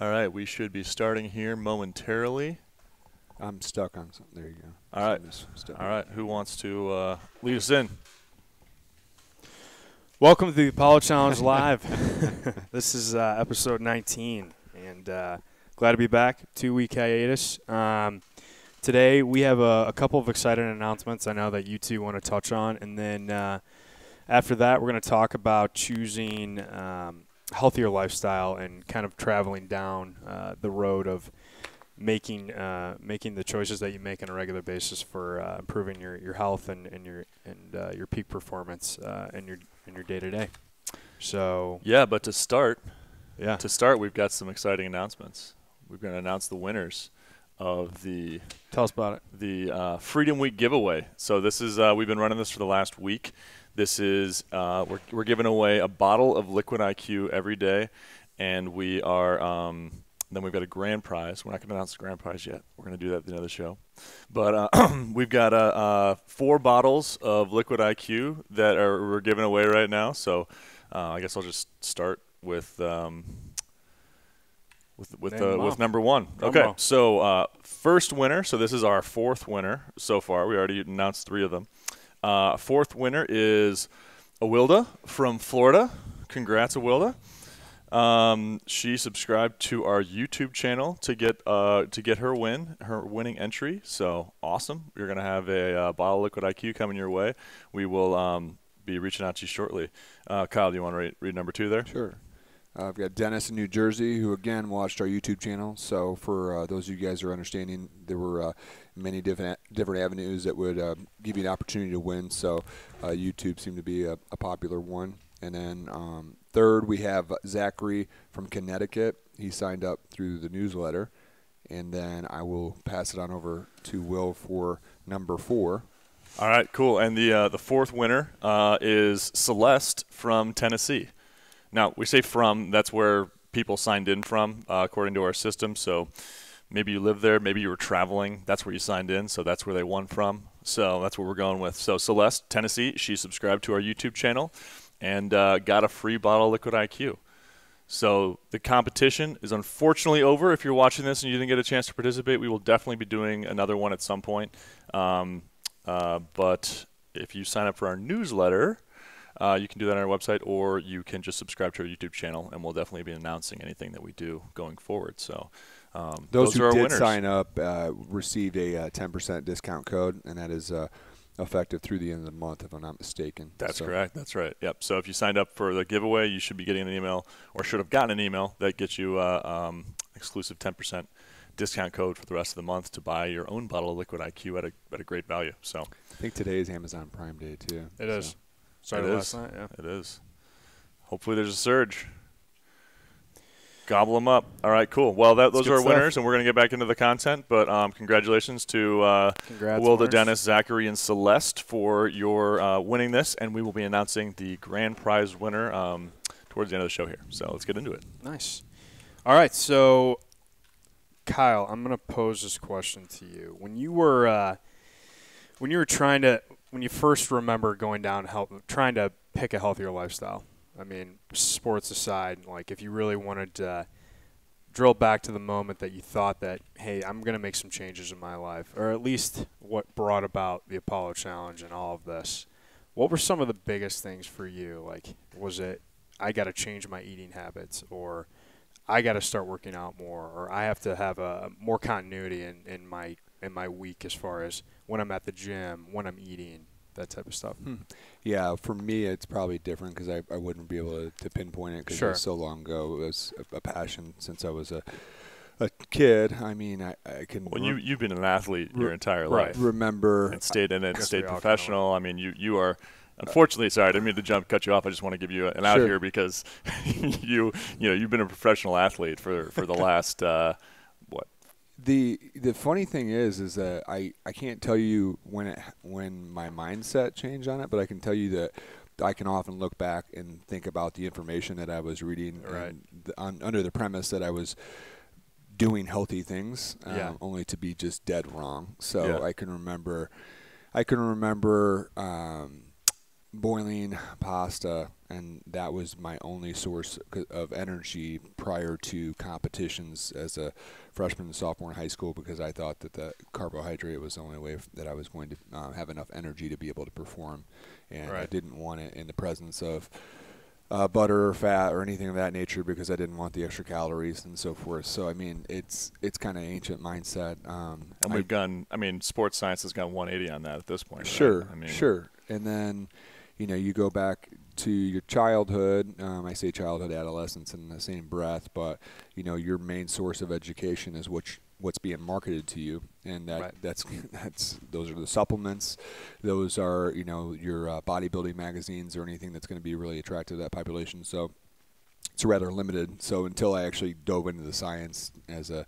All right, we should be starting here momentarily. I'm stuck on something. There you go. All right. All right. Who wants to lead us in? Welcome to the Apollo Challenge Live. This is episode 19, and glad to be back. 2-week hiatus. Today we have a couple of exciting announcements I know that you two want to touch on, and then after that we're going to talk about choosing healthier lifestyle and kind of traveling down the road of making the choices that you make on a regular basis for improving your health and your peak performance and your day-to-day. So yeah, but to start, we've got some exciting announcements. We're going to announce the winners of the tell us about it. The Freedom Week giveaway. So this is we've been running this for the last week. This is we're giving away a bottle of Liquid IQ every day, and we are then we've got a grand prize. We're not going to announce the grand prize yet. We're going to do that at the end of the show. But we've got 4 bottles of Liquid IQ that we're giving away right now. So I guess I'll just start with number 1. Okay, so first winner. So this is our 4th winner so far. We already announced 3 of them. 4th winner is Awilda from Florida. Congrats, Awilda. She subscribed to our YouTube channel to get her winning entry. So awesome! You're gonna have a bottle of Liquid IQ coming your way. We will be reaching out to you shortly. Kyle, do you want to read number 2 there? Sure. I've got Dennis in New Jersey, who again watched our YouTube channel. So for those of you guys who are understanding, there were many different avenues that would give you an opportunity to win. So YouTube seemed to be a popular one. And then 3rd, we have Zachary from Connecticut. He signed up through the newsletter. And then I will pass it on over to Will for number 4. All right, cool. And the 4th winner is Celeste from Tennessee. Now, we say from, that's where people signed in from, according to our system. So maybe you live there, maybe you were traveling. That's where you signed in, so that's where they won from. So that's what we're going with. So Celeste, Tennessee, she subscribed to our YouTube channel and got a free bottle of Liquid IQ. So the competition is unfortunately over. If you're watching this and you didn't get a chance to participate, we will definitely be doing another one at some point. But if you sign up for our newsletter, you can do that on our website, or you can just subscribe to our YouTube channel, and we'll definitely be announcing anything that we do going forward. So those who are our did winners. sign up received a 10% discount code, and that is effective through the end of the month, if I'm not mistaken. That's correct. That's right. Yep. So if you signed up for the giveaway, you should be getting an email, or should have gotten an email that gets you exclusive 10% discount code for the rest of the month to buy your own bottle of Liquid IQ at a great value. So I think today is Amazon Prime Day too. It is. Started last night, yeah. It is. Hopefully there's a surge. Gobble them up. All right, cool. Well, those are our winners, and we're going to get back into the content. But congratulations to Wilda, Dennis, Zachary, and Celeste for your winning this. And we will be announcing the grand prize winner towards the end of the show here. So let's get into it. Nice. All right, so Kyle, I'm going to pose this question to you. When you first remember going down trying to pick a healthier lifestyle, I mean, sports aside, like if you really wanted to drill back to the moment that you thought that, hey, I'm going to make some changes in my life, or at least what brought about the Apollo Challenge and all of this, what were some of the biggest things for you? Like, was it, I got to change my eating habits, or I got to start working out more, or I have to have a more continuity in my week as far as when I'm at the gym, when I'm eating, that type of stuff? Yeah, for me, it's probably different because I wouldn't be able to pinpoint it because it was so long ago. It was a passion since I was a kid. I mean, I can. Well, you've been an athlete your entire life. Remember, and stayed in it, stayed professional. I mean, you are. Unfortunately, sorry, I didn't mean to cut you off. I just want to give you an out here because you've been a professional athlete for the last what? The funny thing is that I can't tell you when my mindset changed on it, but I can tell you that I can often look back and think about the information that I was reading under the premise that I was doing healthy things, only to be just dead wrong. So I can remember boiling pasta, and that was my only source of energy prior to competitions as a freshman and sophomore in high school, because I thought that the carbohydrate was the only way that I was going to have enough energy to be able to perform, and I didn't want it in the presence of butter or fat or anything of that nature, because I didn't want the extra calories and so forth. So I mean, it's kind of ancient mindset. And we've gone. I mean, sports science has gone 180 on that at this point. Sure, right? I mean, sure. And then, you go back to your childhood. I say childhood, adolescence in the same breath, but your main source of education is what's being marketed to you, and that's those are the supplements. Those are your bodybuilding magazines or anything that's going to be really attractive to that population. So it's rather limited. So until I actually dove into the science as a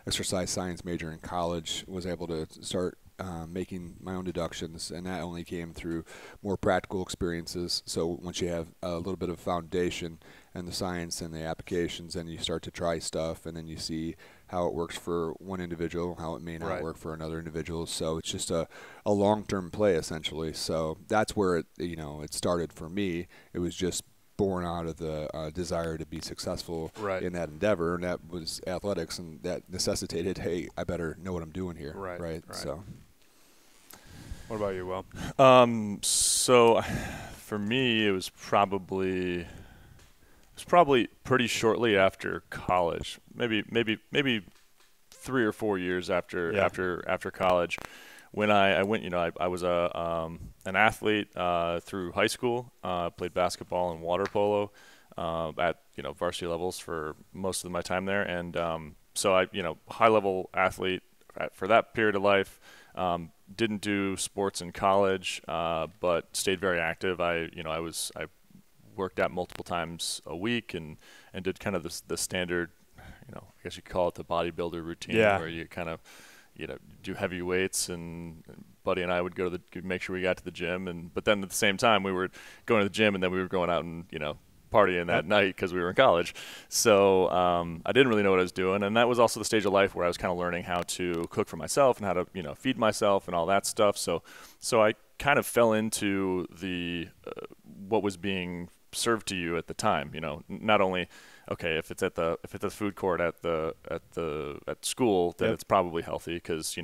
exercise science major in college, was able to start making my own deductions, and that only came through more practical experiences. So once you have a little bit of foundation and the science and the applications, and you start to try stuff, and then you see how it works for one individual, how it may not work for another individual. So it's just a long-term play essentially. So that's where it started for me. It was just born out of the desire to be successful in that endeavor, and that was athletics, and that necessitated, hey, I better know what I'm doing here. Right. So What about you, Will? So for me, it was probably pretty shortly after college, maybe 3 or 4 years after college, when I went. I was an athlete through high school. Played basketball and water polo at varsity levels for most of my time there, and so I high level athlete for that period of life. Didn't do sports in college, but stayed very active. I worked out multiple times a week and did kind of the standard, I guess you could call it the bodybuilder routine, where you kind of do heavy weights, and Buddy and I would go to make sure we got to the gym, but then at the same time we were going to the gym, and then we were going out and partying that night because we were in college. So I didn't really know what I was doing, and that was also the stage of life where I was kind of learning how to cook for myself and how to feed myself and all that stuff. So I kind of fell into the what was being served to you at the time. Not only if it's at the food court at school, then it's probably healthy, because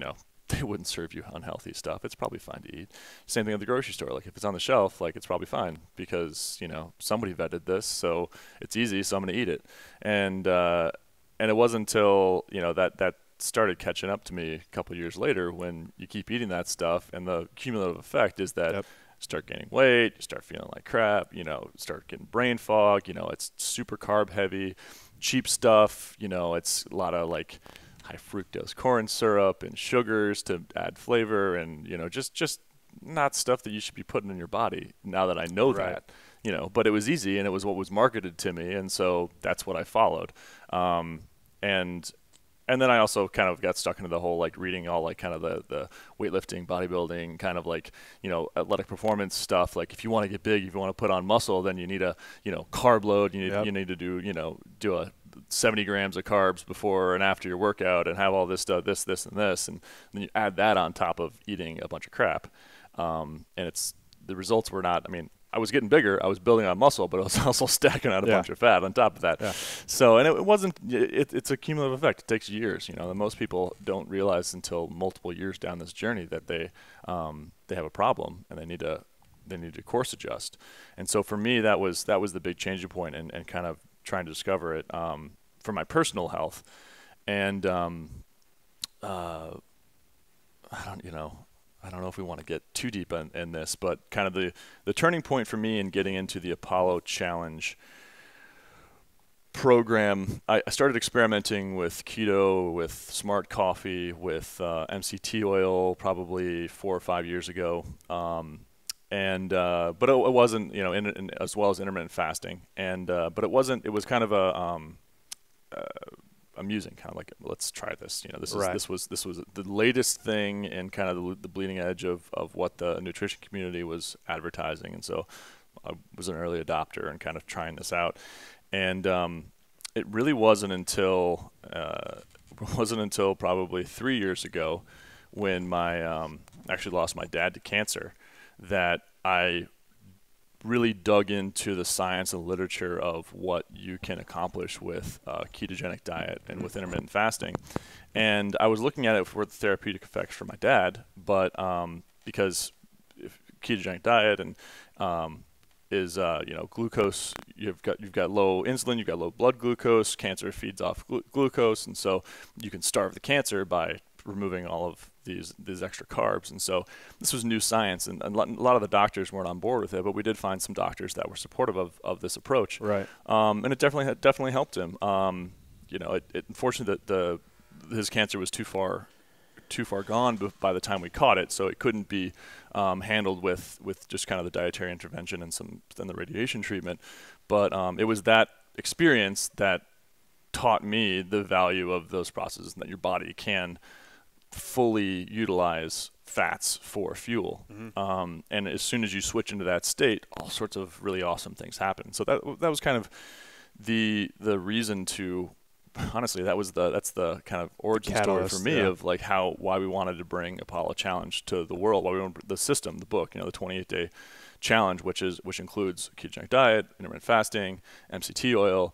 they wouldn't serve you unhealthy stuff. It's probably fine to eat. Same thing at the grocery store. Like if it's on the shelf, like it's probably fine because somebody vetted this, so it's easy, so I'm going to eat it. And it wasn't until that started catching up to me a couple of years later, when you keep eating that stuff, and the cumulative effect is that start gaining weight, you start feeling like crap, start getting brain fog, it's super carb heavy, cheap stuff, it's a lot of like high fructose corn syrup and sugars to add flavor, and just not stuff that you should be putting in your body, now that I know that. But it was easy, and it was what was marketed to me, and so that's what I followed. And then I also kind of got stuck into the whole reading all kind of the weightlifting, bodybuilding, kind of athletic performance stuff. Like if you want to get big, if you want to put on muscle, then you need a carb load. You need to do a 70 grams of carbs before and after your workout, and have all this stuff, this, and this, and then you add that on top of eating a bunch of crap. And the results were not. I mean, I was getting bigger, I was building on muscle, but I was also stacking out a bunch of fat on top of that. So, and it wasn't. It's a cumulative effect. It takes years. That most people don't realize until multiple years down this journey that they have a problem, and they need to course adjust. And so for me, that was the big changing point, and kind of trying to discover it for my personal health. And I don't know if we want to get too deep in this, but kind of the turning point for me in getting into the Apollo Challenge program, I started experimenting with keto, with smart coffee, with MCT oil probably 4 or 5 years ago. But it wasn't, as well as intermittent fasting. But it wasn't, it was kind of amusing, kind of like, let's try this. This was the latest thing in kind of the bleeding edge of what the nutrition community was advertising, and so I was an early adopter and kind of trying this out. And it really wasn't until probably 3 years ago, when my actually lost my dad to cancer, that I really dug into the science and literature of what you can accomplish with a ketogenic diet and with intermittent fasting. And I was looking at it for the therapeutic effects for my dad, but because ketogenic diet and is glucose, you've got low insulin, you've got low blood glucose, cancer feeds off glucose, and so you can starve the cancer by removing all of these extra carbs. And so this was new science, and a lot of the doctors weren't on board with it, but we did find some doctors that were supportive of this approach. Right. And it definitely helped him. Unfortunately his cancer was too far gone by the time we caught it, so it couldn't be handled with just kind of the dietary intervention and then the radiation treatment. But it was that experience that taught me the value of those processes, and that your body can fully utilize fats for fuel. And as soon as you switch into that state, all sorts of really awesome things happen. So that was kind of the reason to, honestly, that's the kind of origin Catalyst, story for me, yeah. of like why we wanted to bring Apollo Challenge to the world, why we wanted the system, the book, the 28-day challenge, which includes ketogenic diet, intermittent fasting, MCT oil,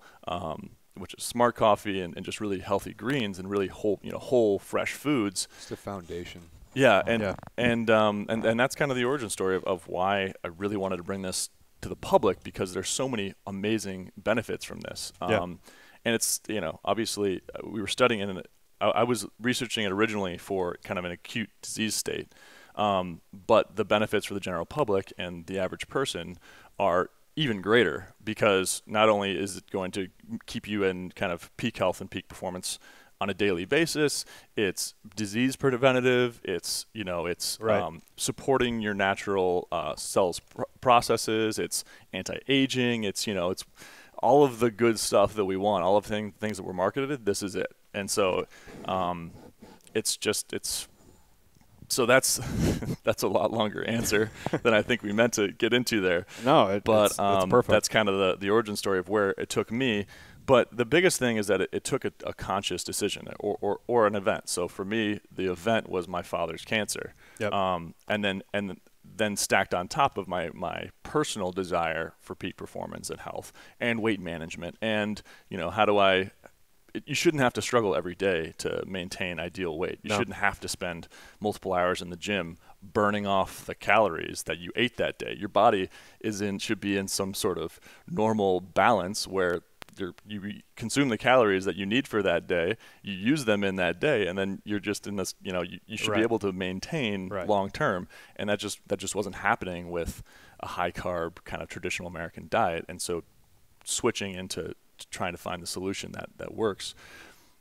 which is smart coffee, and just really healthy greens and really whole fresh foods. It's the foundation. Yeah, and that's kind of the origin story of why I really wanted to bring this to the public, because there's so many amazing benefits from this. And it's, obviously we were studying it, I was researching it originally for kind of an acute disease state. But the benefits for the general public and the average person are even greater, because not only is it going to keep you in kind of peak health and peak performance on a daily basis, it's disease preventative, it's supporting your natural cells processes, it's anti-aging, it's all of the good stuff that we want, all of the things that were marketed. This is it. And so so that's a lot longer answer than I think we meant to get into there. No, it's perfect. That's kind of the origin story of where it took me. But the biggest thing is that it took a conscious decision or an event. So for me, the event was my father's cancer. Yep. And then stacked on top of my personal desire for peak performance and health and weight management. And, you shouldn't have to struggle every day to maintain ideal weight. You shouldn't have to spend multiple hours in the gym burning off the calories that you ate that day. Your body should be in some sort of normal balance where you consume the calories that you need for that day, you use them in that day, and then you're just in this, you should be able to maintain long term. And that just wasn't happening with a high carb kind of traditional American diet. And so switching into trying to find the solution that works,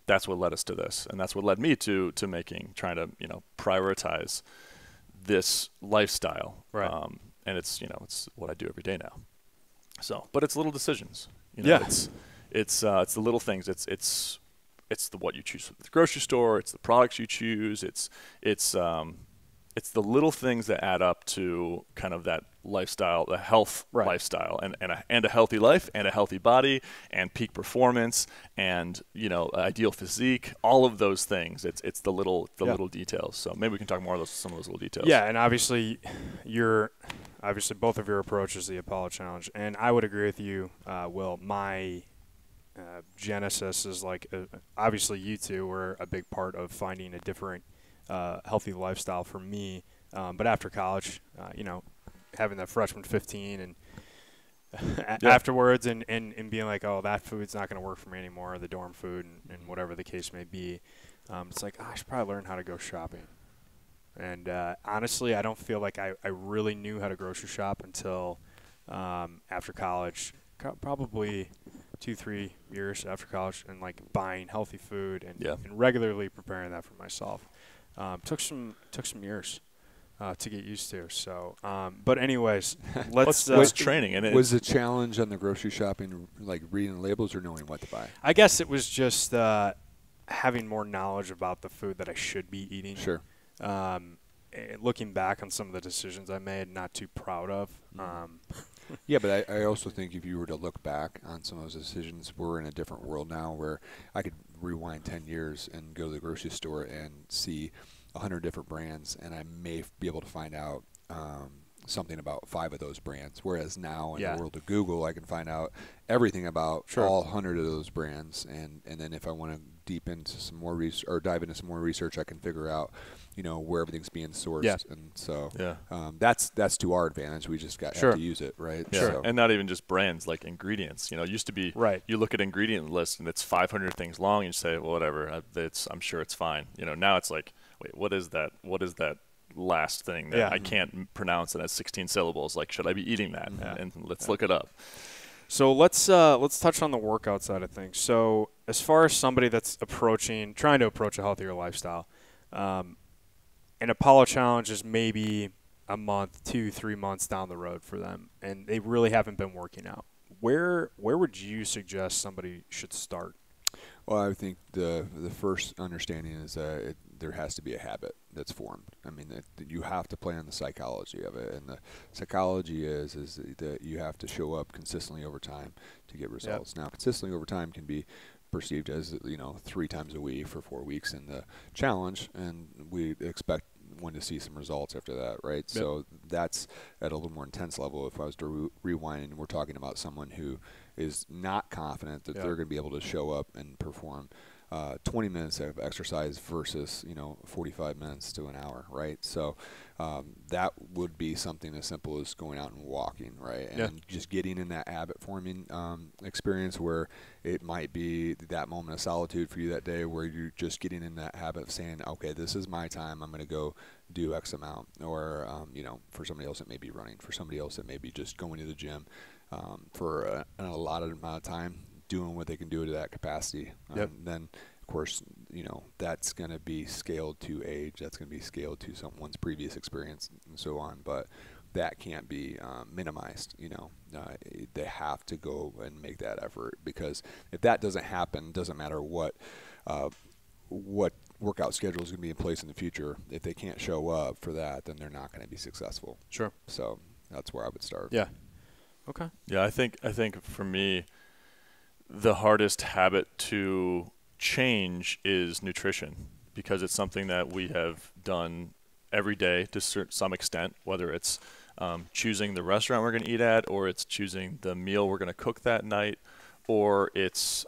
that's what led us to this, and that's what led me to trying to prioritize this lifestyle. Right. And it's what I do every day now. So, but it's little decisions. It's the little things. It's what you choose at the grocery store. It's the products you choose. It's the little things that add up to kind of that lifestyle, the health lifestyle, and a healthy life, and a healthy body, and peak performance, and ideal physique. All of those things. It's the little details. So maybe we can talk more about some of those little details. Yeah, and obviously both of your approaches, the Apollo Challenge, and I would agree with you, Will. My genesis is obviously you two were a big part of finding a different healthy lifestyle for me. But after college, having that freshman 15 and afterwards and being like, oh, that food's not going to work for me anymore, the dorm food and whatever the case may be. It's like, I should probably learn how to go shopping. And honestly, I don't feel like I really knew how to grocery shop until after college, probably 2-3 years after college, and buying healthy food and regularly preparing that for myself. Took some years to get used to. So, but anyways, let's training. And was the challenge on the grocery shopping reading labels or knowing what to buy? I guess it was just having more knowledge about the food that I should be eating. Sure. Looking back on some of the decisions I made, not too proud of. Yeah, but I also think if you were to look back on some of those decisions, we're in a different world now where I could rewind 10 years and go to the grocery store and see 100 different brands, and I may be able to find out something about 5 of those brands. Whereas now in Yeah. the world of Google, I can find out everything about Sure. all 100 of those brands. And then if I want to dive into some more research, I can figure out, where everything's being sourced. Yeah. And so Yeah. that's to our advantage. We just have to use it, right? Yeah. So. And not even just brands, like ingredients. It used to be you look at ingredient list and it's 500 things long and you say, well, whatever, I'm sure it's fine. Now it's like, wait, what is that? What is that last thing that I can't pronounce and has 16 syllables? Like, should I be eating that? And let's look it up. So let's touch on the workout side of things. So as far as somebody that's trying to approach a healthier lifestyle, an Apollo challenge is maybe a month, 2-3 months down the road for them, and they really haven't been working out. Where would you suggest somebody should start? Well, I think the first understanding is that there has to be a habit that's formed. I mean, that you have to play on the psychology of it, and the psychology is that you have to show up consistently over time to get results. Now, consistently over time can be perceived as 3 times a week for 4 weeks in the challenge, and we expect one to see some results after that, right? Yep. So that's at a little more intense level. If I was to rewind, and we're talking about someone who is not confident that they're going to be able to show up and perform 20 minutes of exercise versus 45 minutes to an hour, right? So that would be something as simple as going out and walking, right? And just getting in that habit forming experience where it might be that moment of solitude for you that day, where you're just getting in that habit of saying, okay, this is my time, I'm going to go do X amount. Or for somebody else it may be running, for somebody else it may be just going to the gym for an allotted amount of time, doing what they can do to that capacity. Then, of course, that's going to be scaled to age. That's going to be scaled to someone's previous experience and so on. But that can't be minimized. They have to go and make that effort, because if that doesn't happen, doesn't matter what workout schedule is going to be in place in the future. If they can't show up for that, then they're not going to be successful. Sure. So that's where I would start. Yeah. Okay. Yeah, I think for me, the hardest habit to change is nutrition, because it's something that we have done every day to some extent, whether it's choosing the restaurant we're going to eat at, or it's choosing the meal we're going to cook that night, or it's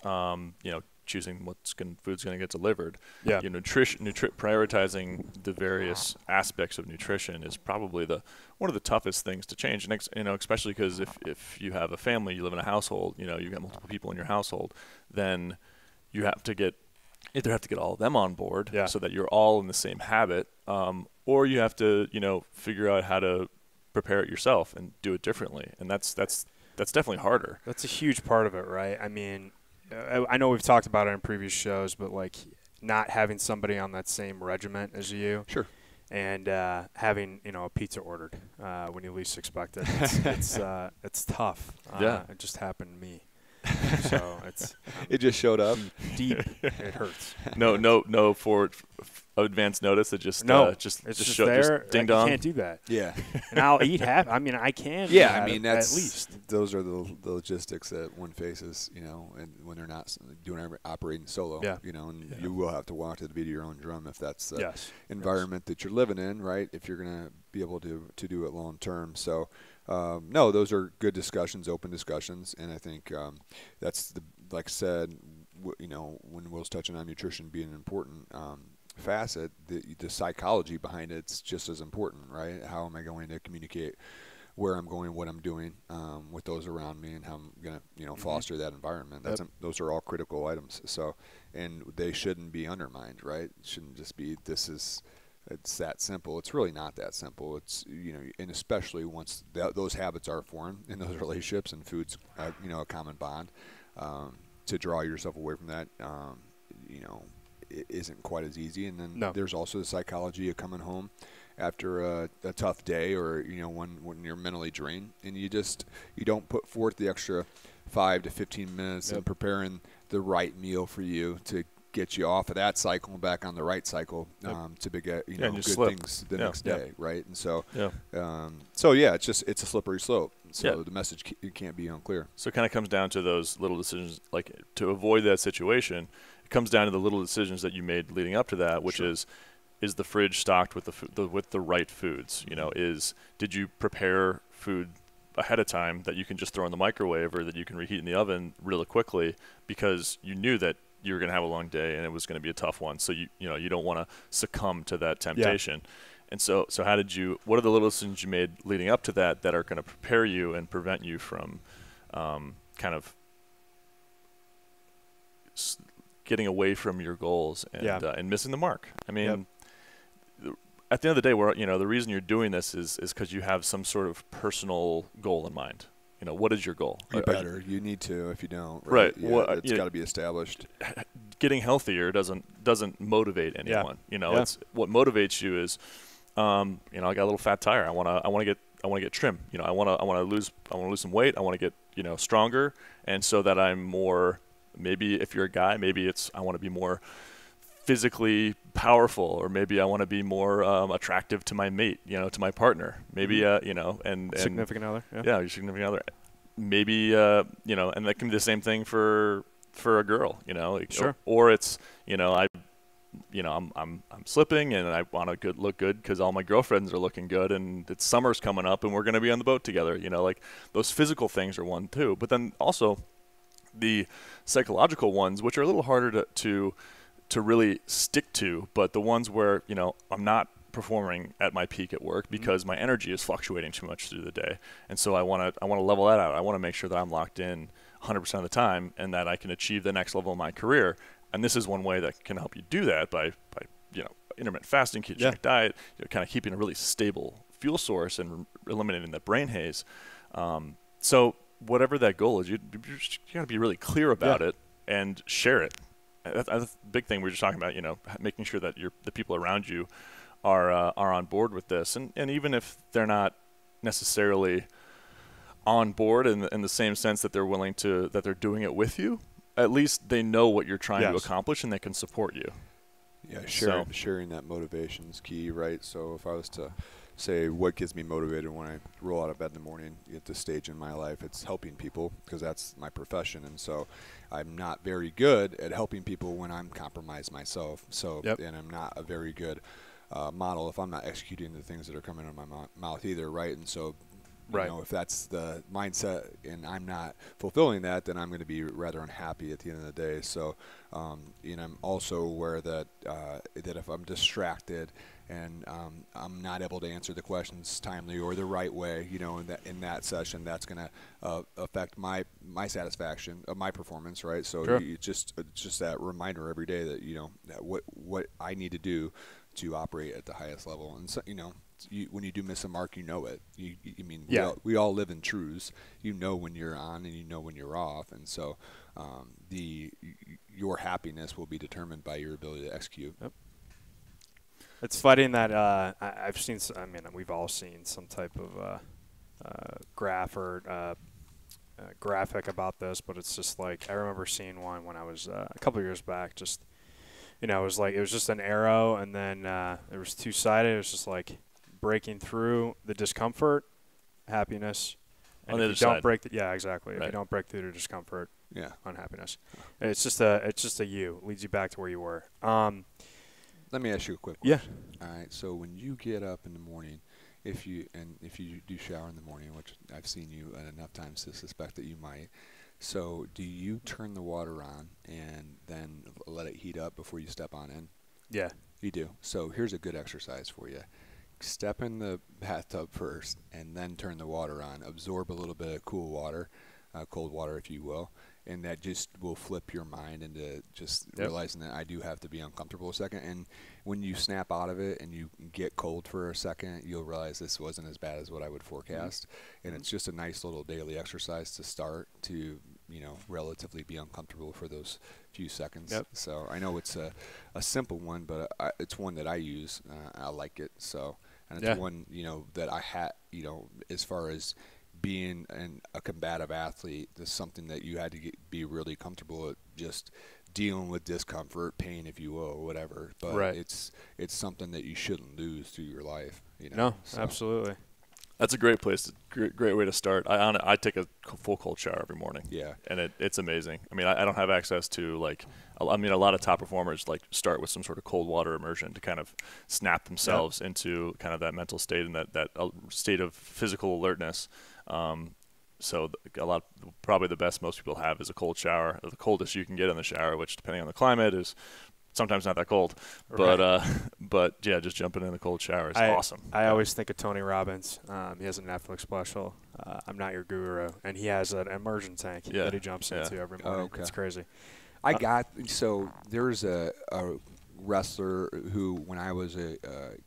choosing food's going to get delivered. Yeah. Prioritizing the various aspects of nutrition is probably one of the toughest things to change. And especially because if you have a family, you live in a household, you got multiple people in your household, then you have to either have to get all of them on board so that you're all in the same habit, or you have to figure out how to prepare it yourself and do it differently. And that's definitely harder. That's a huge part of it, right? I mean, I know we've talked about it in previous shows, but like not having somebody on that same regiment as you, sure, and having a pizza ordered when you least expect it, it's tough. It just happened to me. So it just showed up deep. It hurts. No for advance notice. It just it's there. Ding dong. You can't do that. Yeah, and I'll eat half. I mean, I can. Yeah, I mean that's at least those are the logistics that one faces. And when they're not operating solo. Yeah. And you will have to walk to the beat of your own drum if that's the environment that you're living in, right? If you're gonna be able to do it long term. So. No, those are good discussions, open discussions, and I think that's like I said, when Will's touching on nutrition being an important facet, the psychology behind it's just as important, right? How am I going to communicate where I'm going, what I'm doing with those around me, and how I'm going to foster that environment. Those are all critical items. So, and they shouldn't be undermined, right? It shouldn't just be it's that simple. It's really not that simple. It's and especially once those habits are formed in those relationships, and food's a common bond, to draw yourself away from that, it isn't quite as easy. And then there's also the psychology of coming home after a tough day, or when you're mentally drained, and you don't put forth the extra 5 to 15 minutes in preparing the right meal for you to get you off of that cycle and back on the right cycle to get good things the next day, right? And so it's a slippery slope. So the message can't be unclear. So it kind of comes down to those little decisions, like to avoid that situation. It comes down to the little decisions that you made leading up to that, which is is the fridge stocked with with the right foods? You know, did you prepare food ahead of time that you can just throw in the microwave or that you can reheat in the oven really quickly because you knew that you were going to have a long day and it was going to be a tough one. So you don't want to succumb to that temptation. Yeah. And so what are the little decisions you made leading up to that are going to prepare you and prevent you from kind of getting away from your goals and missing the mark? I mean, at the end of the day, the reason you're doing this is because you have some sort of personal goal in mind. You know, what is your goal? You need to. If you don't, right? Yeah, it's got to be established. Getting healthier doesn't motivate anyone. Yeah. You know, it's what motivates you is, I got a little fat tire. I want to get trim. You know, I want to lose some weight. I want to get stronger, and so that I'm more. Maybe if you're a guy, maybe it's I want to be more physically powerful, or maybe I want to be more attractive to my mate, to my partner. Maybe and significant other. Yeah, your significant other. Maybe and that can be the same thing for a girl, Sure. Or it's I'm slipping and I want to look good because all my girlfriends are looking good and it's summer's coming up and we're going to be on the boat together. Like those physical things are one too, but then also the psychological ones, which are a little harder to really stick to, but the ones where I'm not performing at my peak at work because my energy is fluctuating too much through the day, and so I want to level that out. I want to make sure that I'm locked in 100% of the time and that I can achieve the next level of my career. And this is one way that can help you do that by intermittent fasting, ketogenic diet, kind of keeping a really stable fuel source and eliminating the brain haze. So whatever that goal is, you got to be really clear about it and share it. That's the big thing we were just talking about, making sure that the people around you are on board with this. And even if they're not necessarily on board in the same sense that they're willing to, that they're doing it with you, at least they know what you're trying to accomplish and they can support you. Yeah, sharing that motivation is key, right? So if I was to say what gets me motivated when I roll out of bed in the morning at this stage in my life, it's helping people because that's my profession. And so I'm not very good at helping people when I'm compromised myself. So and I'm not a very good model if I'm not executing the things that are coming out of my mouth either, right? And so if that's the mindset and I'm not fulfilling that, then I'm going to be rather unhappy at the end of the day. So, I'm also aware that that if I'm distracted and I'm not able to answer the questions timely or the right way, in that session, that's going to affect my satisfaction of my performance, right? So it's just that reminder every day that that what I need to do to operate at the highest level. And so, when you do miss a mark, it. We all live in truths. When you're on and when you're off, and so your happiness will be determined by your ability to execute. Yep. It's fighting that I've seen. We've all seen some type of graph or graphic about this, but it's just like I remember seeing one when I was a couple of years back. Just it was just an arrow, and then it was two-sided. It was just like breaking through the discomfort, happiness. And if you don't break exactly. Right. If you don't break through the discomfort, unhappiness. It's just a you. It leads you back to where you were. Let me ask you a quick question. Yeah. All right. So when you get up in the morning, if you do shower in the morning, which I've seen you enough times to suspect that you might, so do you turn the water on and then let it heat up before you step on in? Yeah. You do. So here's a good exercise for you. Step in the bathtub first and then turn the water on. Absorb a little bit of cool water, cold water if you will, and that just will flip your mind into just realizing that I do have to be uncomfortable a second. And when you snap out of it and you get cold for a second, you'll realize this wasn't as bad as what I would forecast. And it's just a nice little daily exercise to start to, relatively be uncomfortable for those few seconds. Yep. So I know it's a simple one, but it's one that I use. I like it. So, and it's one, that I had, as far as being a combative athlete, that's something that you had to be really comfortable at, just dealing with discomfort, pain, if you will, or whatever. But it's something that you shouldn't lose through your life. No, absolutely. That's a great place, great way to start. I take a full cold shower every morning. Yeah. And it's amazing. I mean, I don't have access to a lot of top performers start with some sort of cold water immersion to kind of snap themselves into kind of that mental state and that state of physical alertness. So probably the best most people have is a cold shower. The coldest you can get in the shower, which depending on the climate is sometimes not that cold, but yeah, just jumping in the cold shower is awesome. I always think of Tony Robbins. He has a Netflix special, I'm Not Your Guru, and he has an immersion tank that he jumps into every morning. Okay. It's crazy. There's a wrestler who, when I was a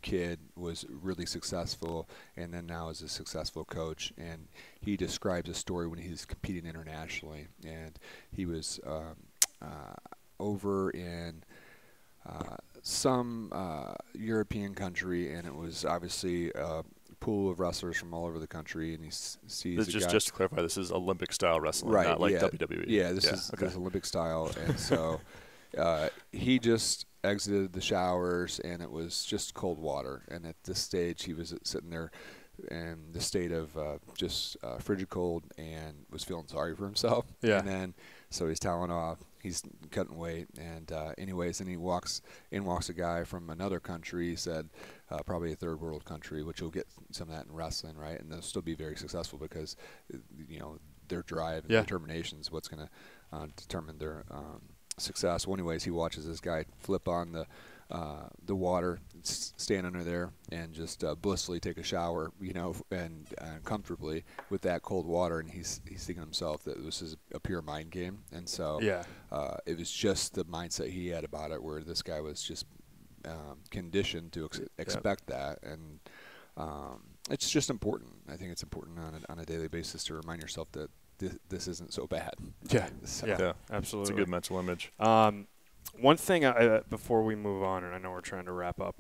kid, was really successful, and then now is a successful coach. And he describes a story when he's competing internationally, and he was over in some European country, and it was obviously a pool of wrestlers from all over the country, and he sees just to clarify, this is Olympic style wrestling, right, not like WWE. Yeah, this is Olympic style, and so he just exited the showers, and it was just cold water. And at this stage, he was sitting there in the state of just frigid cold, and was feeling sorry for himself. Yeah. And then so he's toweling off. He's cutting weight, and anyways, and walks a guy from another country. He said, probably a third world country, which you'll get some of that in wrestling, right? And they'll still be very successful because, their drive and determination is what's going to determine their success. Well, anyways, he watches this guy flip on the water, stand under there, and just blissfully take a shower, and comfortably with that cold water. And he's thinking to himself that this is a pure mind game. And so it was just the mindset he had about it, where this guy was just conditioned to expect that. And it's just important. I think it's important on a daily basis to remind yourself that this isn't so bad. Yeah, absolutely. It's a good mental image. One thing before we move on, and I know we're trying to wrap up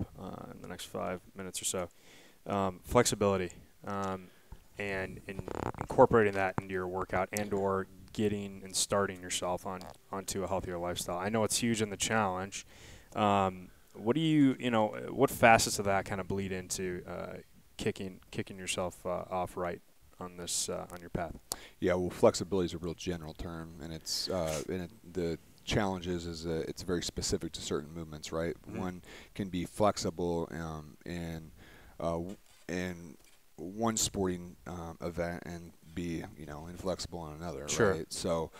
in the next 5 minutes or so, flexibility and incorporating that into your workout and/or getting and starting yourself onto a healthier lifestyle. I know it's huge in the challenge. What do what facets of that kind of bleed into kicking yourself off right on this on your path? Yeah, well, flexibility is a real general term, and it's the challenge is it's very specific to certain movements, right? Mm-hmm. One can be flexible in one sporting event and be inflexible in another, sure. Right? So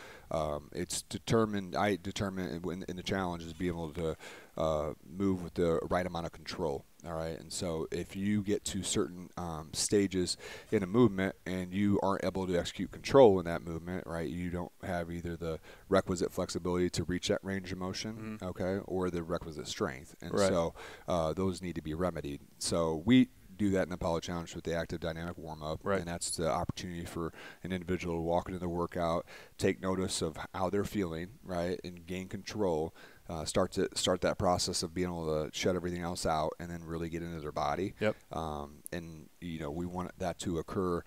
it's determined. I determine in the challenge is being able to move with the right amount of control. All right, and so if you get to certain stages in a movement and you aren't able to execute control in that movement, right, you don't have either the requisite flexibility to reach that range of motion, mm-hmm. okay, or the requisite strength, and so those need to be remedied. So we do that in the Power Challenge with the active dynamic warm-up, and that's the opportunity for an individual to walk into the workout, take notice of how they're feeling, right, and gain control. Start that process of being able to shut everything else out and then really get into their body. Yep. And we want that to occur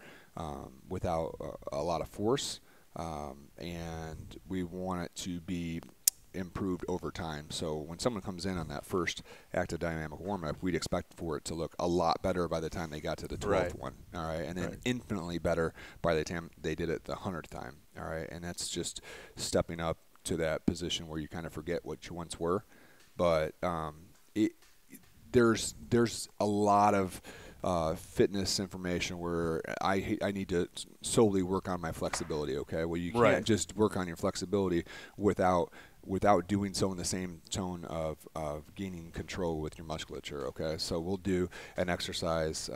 without a lot of force, and we want it to be improved over time. So when someone comes in on that first active dynamic warm-up, we'd expect for it to look a lot better by the time they got to the 12th one. All right, and then infinitely better by the time they did it the 100th time. All right, and that's just stepping up to that position where you kind of forget what you once were. But there's a lot of fitness information where I need to solely work on my flexibility. Okay, well, you can't just work on your flexibility without doing so in the same tone of gaining control with your musculature. Okay, so we'll do an exercise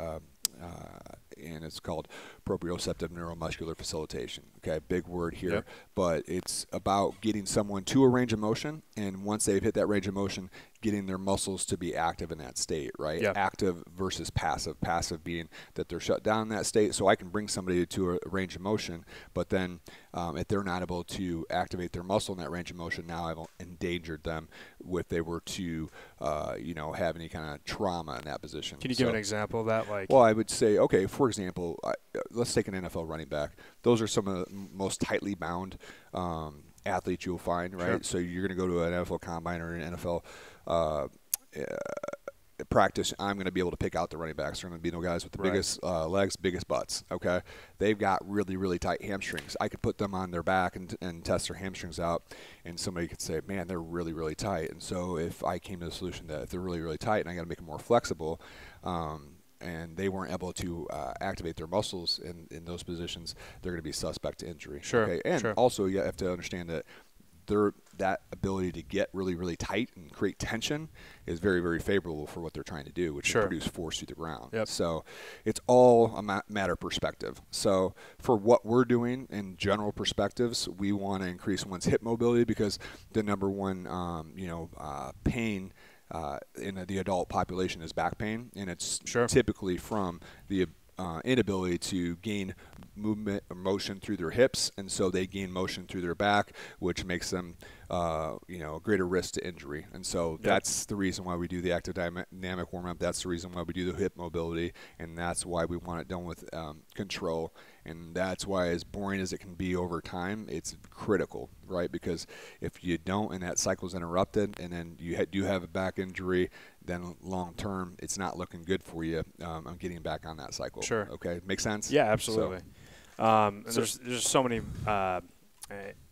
and it's called proprioceptive neuromuscular facilitation. Okay, big word here, but it's about getting someone to a range of motion, and once they've hit that range of motion, getting their muscles to be active in that state, right? Active versus passive. Passive being that they're shut down in that state, so I can bring somebody to a range of motion, but then if they're not able to activate their muscle in that range of motion, now I've endangered them if they were to, have any kind of trauma in that position. Can you give an example of that? Well, I would say, okay, for example, let's take an NFL running back. Those are some of the most tightly bound athletes you'll find, right? Sure. So you're going to go to an NFL combine or an NFL practice, I'm going to be able to pick out the running backs. They're going to be the guys with the Right. biggest legs, biggest butts. Okay, they've got really, really tight hamstrings. I could put them on their back and test their hamstrings out, and somebody could say, man, they're really, really tight. And so if I came to the solution that if they're really, really tight and I got to make them more flexible, and they weren't able to activate their muscles in those positions, they're going to be suspect to injury. Sure. Okay? And Sure. also you have to understand that that ability to get really, really tight and create tension is very, very favorable for what they're trying to do, which Sure. is produce force through the ground. Yep. So it's all a matter of perspective. So for what we're doing in general perspectives, we want to increase one's hip mobility because the number one, pain in the adult population is back pain, and it's Sure. typically from the inability to gain movement or motion through their hips, and so they gain motion through their back, which makes them a greater risk to injury. And so that's the reason why we do the active dynamic warm-up. That's the reason why we do the hip mobility, and that's why we want it done with control. And that's why, as boring as it can be over time, it's critical, right? Because if you don't and that cycle's interrupted and then you do have a back injury, then long term it's not looking good for you on getting back on that cycle. Sure. Okay, make sense? Yeah, absolutely. And So- there's so many.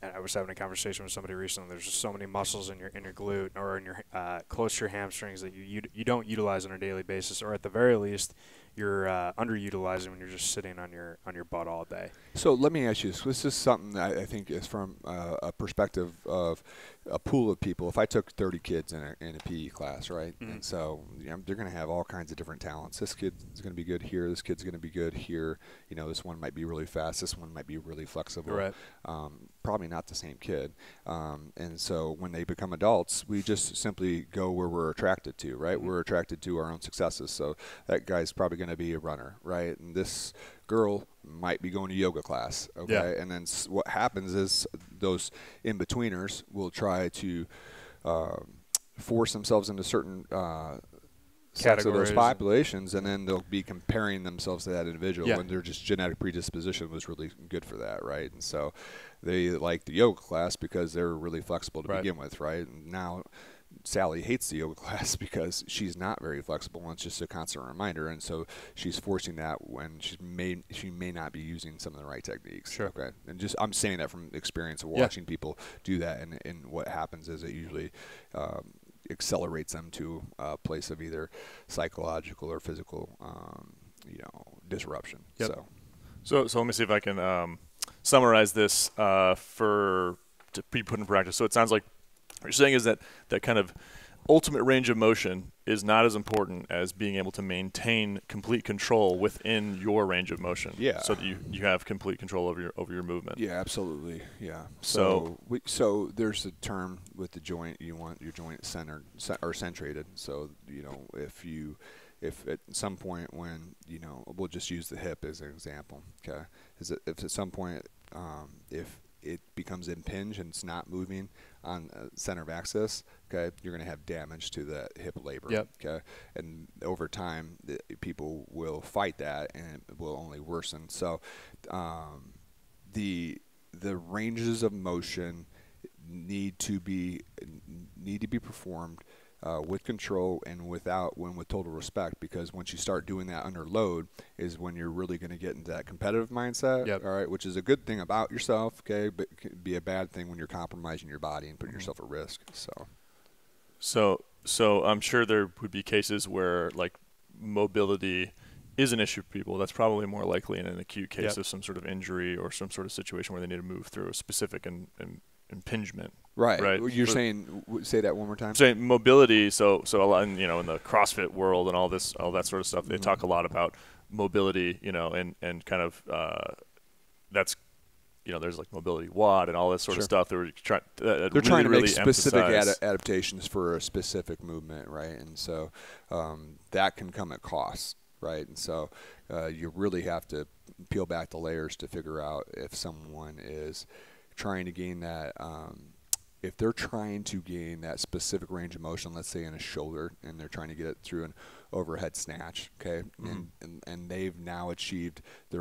And I was having a conversation with somebody recently. There's just so many muscles in your glute or in your close to your hamstrings that you don't utilize on a daily basis, or at the very least, you're underutilizing when you're just sitting on your butt all day. So let me ask you this. This is something that I think is from a perspective of a pool of people. If I took 30 kids in a PE class, right? Mhm. And so they're going to have all kinds of different talents. This kid is going to be good here. This kid's going to be good here. This one might be really fast. This one might be really flexible. Right. Probably not the same kid. And so when they become adults, we just simply go where we're attracted to, right? Mhm. We're attracted to our own successes. So that guy's probably going to be a runner, right? And this girl might be going to yoga class, okay? Yeah. And then what happens is those in-betweeners will try to force themselves into certain sets of those Categories. populations, and then they'll be comparing themselves to that individual Yeah. when their just genetic predisposition was really good for that, right? And so they like the yoga class because they're really flexible to Right. begin with, right? And now Sally hates the yoga class because she's not very flexible, and it's just a constant reminder, and so she's forcing that when she may not be using some of the right techniques. Sure. Okay. And just I'm saying that from experience of Yeah. watching people do that, and what happens is it usually accelerates them to a place of either psychological or physical disruption. Yep. So let me see if I can summarize this to be put in practice. So it sounds like what you're saying is that kind of ultimate range of motion is not as important as being able to maintain complete control within your range of motion. Yeah. So that you have complete control over your movement. Yeah, absolutely. Yeah. So- So there's a term with the joint. You want your joint centered or centrated. So if at some point when we'll just use the hip as an example. Okay, if at some point if it becomes impinged and it's not moving on center of axis, okay, you're going to have damage to the hip labor. Yep. Okay, and over time, people will fight that, and it will only worsen. So, the ranges of motion need to be performed with control and with total respect, because once you start doing that under load is when you're really going to get into that competitive mindset. Yep. All right, which is a good thing about yourself, okay, but can be a bad thing when you're compromising your body and putting yourself at risk. So I'm sure there would be cases where like mobility is an issue for people. That's probably more likely in an acute case Yep. of some sort of injury or some sort of situation where they need to move through a specific impingement. Right. Right. You're saying, say that one more time. I'm saying mobility. So a lot in the CrossFit world and all that sort of stuff, they talk a lot about mobility. And kind of that's there's like mobility WOD and all this sort of stuff. They're trying to make specific emphasize. adaptations for a specific movement, right? And so that can come at cost, right? And so you really have to peel back the layers to figure out if someone is trying to gain that. If they're trying to gain that specific range of motion, let's say in a shoulder, and they're trying to get it through an overhead snatch, okay, and they've now achieved the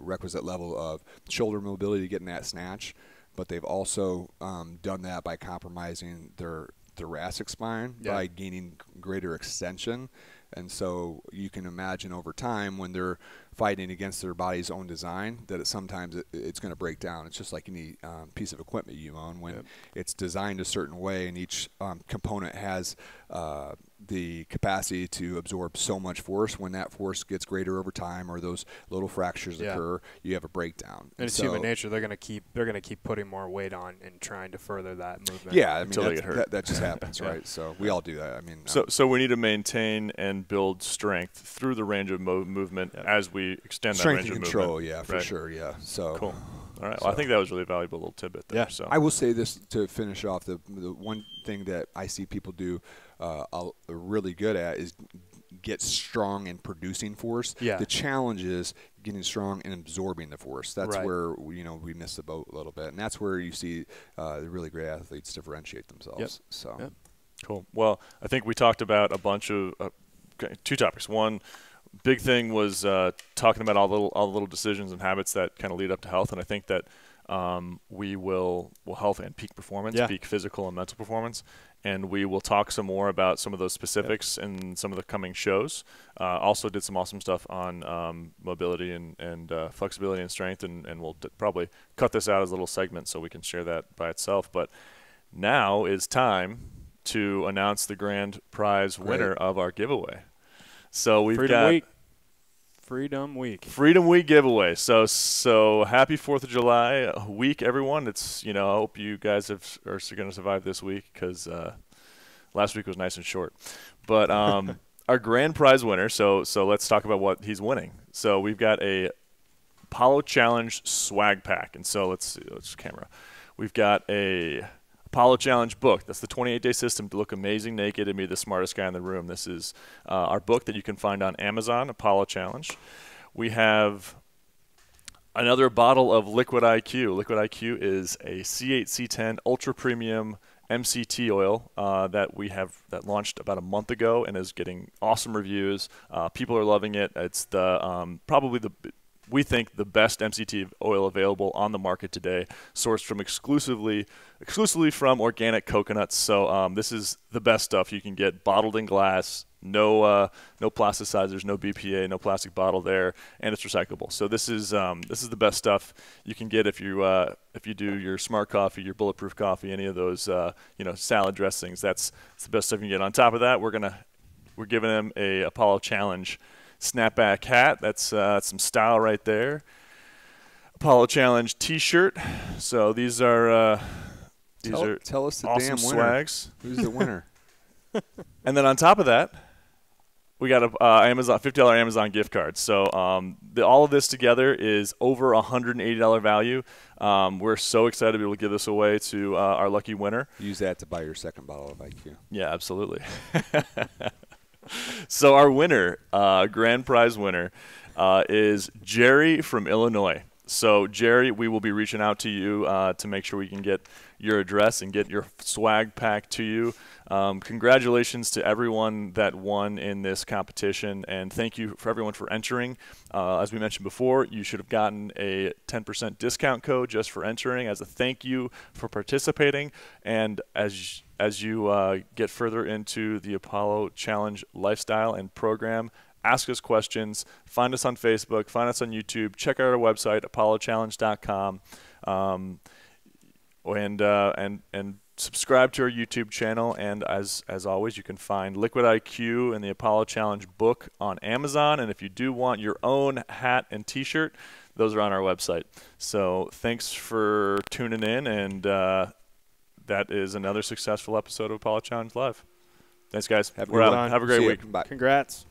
requisite level of shoulder mobility to get in that snatch, but they've also done that by compromising their thoracic spine by gaining greater extension. And so you can imagine over time when they're fighting against their body's own design that sometimes it's going to break down. It's just like any piece of equipment you own. When it's designed a certain way and each component has the capacity to absorb so much force, when that force gets greater over time or those little fractures occur, you have a breakdown. And it's human nature. They're going to keep putting more weight on and trying to further that movement. Yeah, I until mean they get hurt. that just happens, right? So we all do that. I mean, so we need to maintain and build strength through the range of movement as we extend that range of movement. Strength and control, yeah, for sure, yeah. So cool. All right. Well, I think that was a really valuable little tidbit there. Yeah. So I will say this to finish off. The one thing that I see people do really good at is get strong in producing force. Yeah. The challenge is getting strong and absorbing the force. That's where we miss the boat a little bit, and that's where you see the really great athletes differentiate themselves. Yep. So Yep. Cool. Well, I think we talked about a bunch of two topics. One big thing was talking about all the little decisions and habits that kind of lead up to health, and I think that we will health and peak performance, peak physical and mental performance, and we will talk some more about some of those specifics in some of the coming shows. Also did some awesome stuff on mobility and flexibility and strength, and we'll probably cut this out as a little segment so we can share that by itself. But now is time to announce the grand prize winner of our giveaway. So we've got Freedom Week giveaway. So happy 4th of July week, everyone. It's I hope you guys are going to survive this week because last week was nice and short. But our grand prize winner. So let's talk about what he's winning. So we've got a Apollo Challenge swag pack, and so let's camera. We've got a Apollo Challenge book. That's the 28-day system to look amazing naked and be the smartest guy in the room. This is our book that you can find on Amazon, Apollo Challenge. We have another bottle of Liquid IQ. Liquid IQ is a C8, C10 ultra premium MCT oil that launched about a month ago and is getting awesome reviews. People are loving it. It's we think the best MCT oil available on the market today, sourced from exclusively from organic coconuts. So this is the best stuff you can get, bottled in glass, no plasticizers, no BPA, no plastic bottle there, and it's recyclable. So this is the best stuff you can get if you do your Smart Coffee, your Bulletproof Coffee, any of those salad dressings. That's the best stuff you can get. On top of that, we're giving them a Apollo Challenge snapback hat. That's some style right there. Apollo Challenge T-shirt. So these are tell us the awesome damn winner. swags. Who's the winner? And then on top of that, we got a Amazon $50 Amazon gift card. So all of this together is over $180 value. We're so excited to be able to give this away to our lucky winner. Use that to buy your second bottle of IQ. Yeah, absolutely. So our winner, grand prize winner, is Jerry from Illinois. So Jerry, we will be reaching out to you to make sure we can get your address and get your swag pack to you. Congratulations to everyone that won in this competition, and thank you for everyone for entering. As we mentioned before, you should have gotten a 10% discount code just for entering as a thank you for participating. And as you get further into the Apollo Challenge lifestyle and program, ask us questions, find us on Facebook, find us on YouTube, check out our website, apollochallenge.com, and subscribe to our YouTube channel. And as always, you can find Liquid IQ and the Apollo Challenge book on Amazon. And if you do want your own hat and T-shirt, those are on our website. So thanks for tuning in, and that is another successful episode of Apollo Challenge Live. Thanks, guys. We're out. Have a great week. Bye. Congrats.